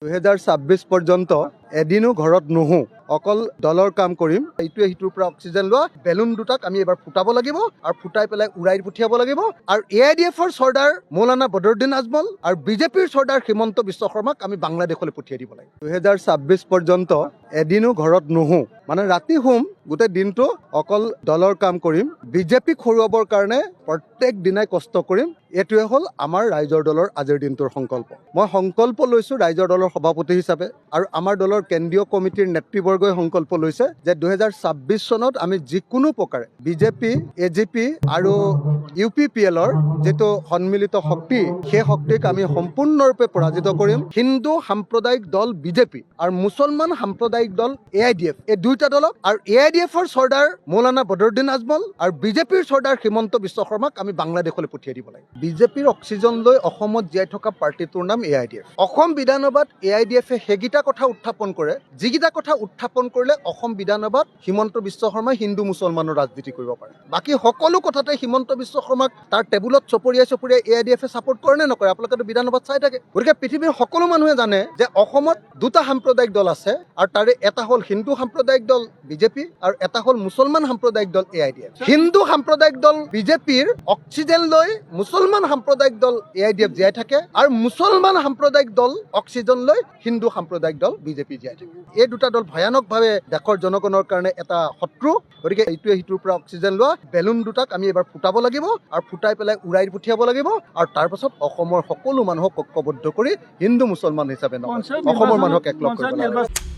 2026 পৰ্যন্ত এদিনো ঘৰত নুহো, অকল দলৰ কাম কৰিম। এইটোৱে সিটোৰ পৰা অক্সিজেন লোৱা বেলুন দুটাক আমি এবাৰ ফুটাব লাগিব আৰু ফুটাই পেলাই উৰাই পঠিয়াব লাগিব। আৰু AIDFৰ চৰ্দাৰ মৌলানা বদৰুদ্দিন আজমল আৰু বিজেপিৰ চৰ্দাৰ হিমন্ত বিশ্ব শৰ্মাক আমি বাংলাদেশলৈ পঠিয়াই দিব লাগিব। 2026 পৰ্যন্ত এদিনো ঘৰত নুহো, মানে ৰাতি শুম, গোটেই দিনটো অকল দলৰ কাম কৰিম। বিজেপিক হৰুৱাবৰ কাৰণে প্ৰত্যেক দিনাই কষ্ট কৰিম। এইটোৱে হ'ল আমাৰ ৰাইজৰ দলৰ আজিৰ দিনটোৰ সংকল্প। মই সংকল্প লৈছোঁ ৰাইজৰ দলৰ সভাপতি হিচাপে, আৰু আমাৰ দলৰ কেন্দ্ৰীয় কমিটিৰ নেতৃবৰ্গই সংকল্প লৈছে যে 2026 চনত আমি যিকোনো প্ৰকাৰে বিজেপি, AGP আৰু UPPLৰ যিটো সন্মিলিত শক্তি, সেই শক্তিক আমি সম্পূৰ্ণৰূপে পৰাজিত কৰিম। হিন্দু সাম্প্ৰদায়িক দল বিজেপি আৰু মুছলমান সাম্প্ৰদায়িক দল AIDF, এই দুইটা দলক, আৰু AIDFৰ চৰ্দাৰ মৌলানা বদৰুদ্দিন আজমল আৰু বিজেপিৰ চৰ্দাৰ হিমন্ত বিশ্ব শৰ্মাক আমি বাংলাদেশলৈ পঠিয়াই দিব লাগিব। বিজেপিৰ অক্সিজেন লৈ অসমত জীয়াই থকা পাৰ্টিটোৰ নাম AIDF। অসম বিধানসভাত AIDFে সেইকেইটা কথা উত্থাপন কৰে, যিকেইটা কথা উত্থাপন কৰিলে অসম বিধানসভাত হিমন্ত বিশ্ব শৰ্মাই হিন্দু মুছলমানৰ ৰাজনীতি কৰিব পাৰে। বাকী সকলো কথাতে হিমন্ত বিশ্ব শৰ্মাক তাৰ টেবুলত চপৰিয়াই AIDFে ছাপোৰ্ট কৰে নে নকৰে, আপোনালোকেতো বিধানসভাত চাই থাকে। গতিকে পৃথিৱীৰ সকলো মানুহে জানে যে অসমত দুটা সাম্প্ৰদায়িক দল আছে, আৰু তাৰে এটা হ'ল হিন্দু সাম্প্ৰদায়িক দল বিজেপি আৰু এটা হ'ল মুছলমান সাম্প্ৰদায়িক দল AIDF। হিন্দু সাম্প্ৰদায়িক দল বিজেপিৰ অক্সিজেন লৈ মুছলমান সাম্প্ৰদায়িক দল AIDF জীয়াই থাকে, আৰু মুছলমান সাম্প্ৰদায়িক দল অক্সিজেন লৈ হিন্দু সাম্প্ৰদায়িক দল বিজেপি জীয়াই থাকে। এই দুটা দল ভয়ানকভাৱে দেশৰ জনগণৰ কাৰণে এটা শত্ৰু। গতিকে এইটোৱে সিটোৰ পৰা অক্সিজেন লোৱা বেলুন দুটাক আমি এবাৰ ফুটাব লাগিব আৰু ফুটাই পেলাই উৰাই পঠিয়াব লাগিব, আৰু তাৰ পাছত অসমৰ সকলো মানুহক ঐক্যবদ্ধ কৰি হিন্দু মুছলমান হিচাপে নহয়, অসমৰ মানুহক একলগ কৰিব লাগিব।